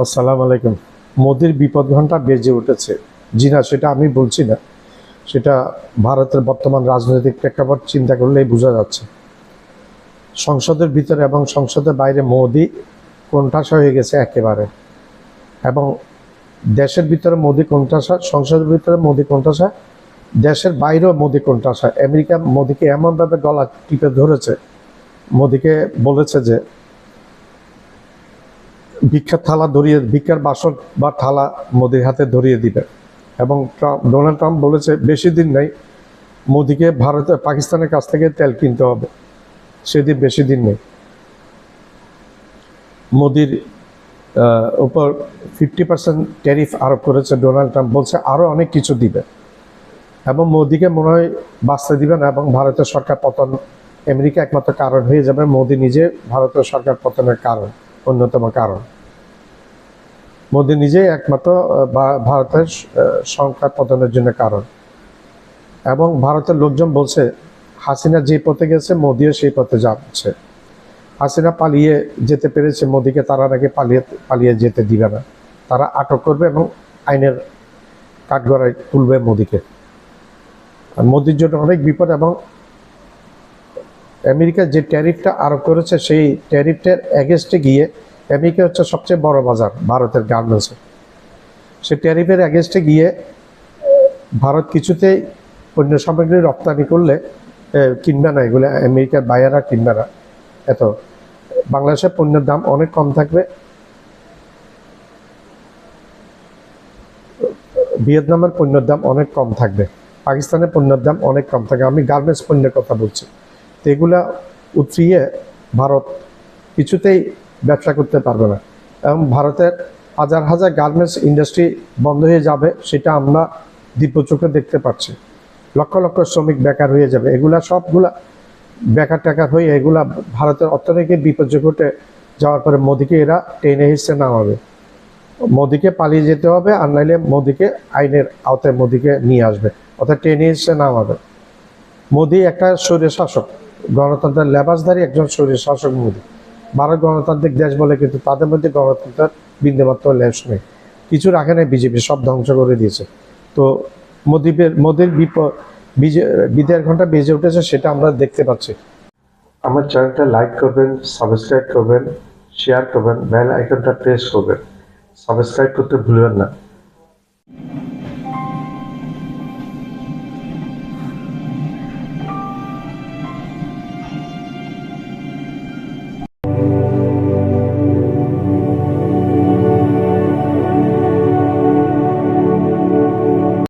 আসসালামু আলাইকুম। মোদির বিপদ ঘণ্টা বেজে উঠেছে। জি না, সেটা আমি বলছি না, সেটা ভারতের বর্তমান রাজনৈতিক প্রেক্ষাপট চিন্তা করলেই বোঝা যাচ্ছে। সংসদের ভিতরে এবং সংসদের বাইরে মোদি কোণঠাসা হয়ে গেছে একেবারে, এবং দেশের ভিতরে মোদি কোণঠাসা, সংসদের ভিতরে মোদি কোণঠাসা, দেশের বাইরেও মোদি কোণঠাসা। আমেরিকা মোদিকে এমনভাবে গলা টিপে ধরেছে, মোদিকে বলেছে যে ভিক্ষার থালা ধরিয়ে, ভিক্ষার বাসন বা থালা মোদির হাতে ধরিয়ে দিবে। এবং ডোনাল্ড ট্রাম্প বলেছে বেশি দিন নেই, মোদিকে পাকিস্তানের কাছ থেকে তেল কিনতে হবে, সেদিন বেশি দিন নেই। মোদির উপর 50% ট্যারিফ আরোপ করেছে ডোনাল্ড ট্রাম্প, বলছে আরও অনেক কিছু দিবে, এবং মোদিকে মনে হয় বাঁচতে দিবে না, এবং ভারতের সরকার পতন আমেরিকা একমাত্র কারণ হয়ে যাবে। মোদি নিজে ভারতের সরকার পতনের কারণ, অন্যতম কারণ। মোদি নিজেই একমাত্র ভারতের সরকার পতনের জন্য কারণ। এবং ভারতের লোকজন বলছে হাসিনা যে পথে গেছে মোদিও সেই পথে যাচ্ছে। হাসিনা পালিয়ে যেতে পেরেছে, মোদিকে তারা নাকি পালিয়ে যেতে দিবে না, তারা আটক করবে এবং আইনের কাঠগড়ায় তুলবে মোদিকে। আর মোদির জন্য অনেক বিপদ। এবং আমেরিকা যে ট্যারিফটা আরোপ করেছে, সেই ট্যারিফটার এগেনস্টে গিয়ে, আমেরিকা হচ্ছে সবচেয়ে বড় বাজার ভারতের গার্মেন্টসের, সেই ট্যারিফের এগেনস্টে গিয়ে ভারত কিছুতেই পণ্য সামগ্রী রপ্তানি করলে কিনবে না, এগুলো আমেরিকার বায়াররা কিনবে না। এত বাংলাদেশের পণ্যের দাম অনেক কম থাকবে, ভিয়েতনামের পণ্যের দাম অনেক কম থাকবে, পাকিস্তানের পণ্যের দাম অনেক কম থাকবে। আমি গার্মেন্টস পণ্যের কথা বলছি। তো এগুলা উতরিয়ে ভারত কিছুতেই ব্যবসা করতে পারবে না, এবং ভারতের হাজার হাজার গার্মেন্টস ইন্ডাস্ট্রি বন্ধ হয়ে যাবে, সেটা আমরা দিব্য চোখে দেখতে পাচ্ছি। লক্ষ লক্ষ শ্রমিক বেকার হয়ে যাবে। এগুলা সবগুলা বেকার টেকার হয়ে এগুলা ভারতের অর্থনৈতিক বিপর্যয় ঘটে যাওয়ার পরে মোদিকে এরা টেনে হিসেবে নামাবে। মোদিকে পালিয়ে যেতে হবে, আর নাইলে মোদিকে আইনের আওতায় মোদিকে নিয়ে আসবে, অর্থাৎ টেনে হিসেবে নামাবে। মোদি একটা স্বৈর শাসক, গণতন্ত্রের লেবাসধারী একজন স্বৈর শাসক মোদি। ভারত গণতান্ত্রিক দেশ বলে, কিন্তু তাদের মধ্যে গণতন্ত্রের বিন্দুমাত্র লেশ নেই, কিছু রাখে নাই। বিজেপি সব ধ্বংস করে দিয়েছে। তো মোদির বিজয়ের ঘন্টা বেজে উঠেছে, সেটা আমরা দেখতে পাচ্ছি। আমার চ্যানেলটা লাইক করবেন, সাবস্ক্রাইব করবেন, শেয়ার করবেন, বেল আইকনটা প্রেস করবেন, সাবস্ক্রাইব করতে ভুলবেন না।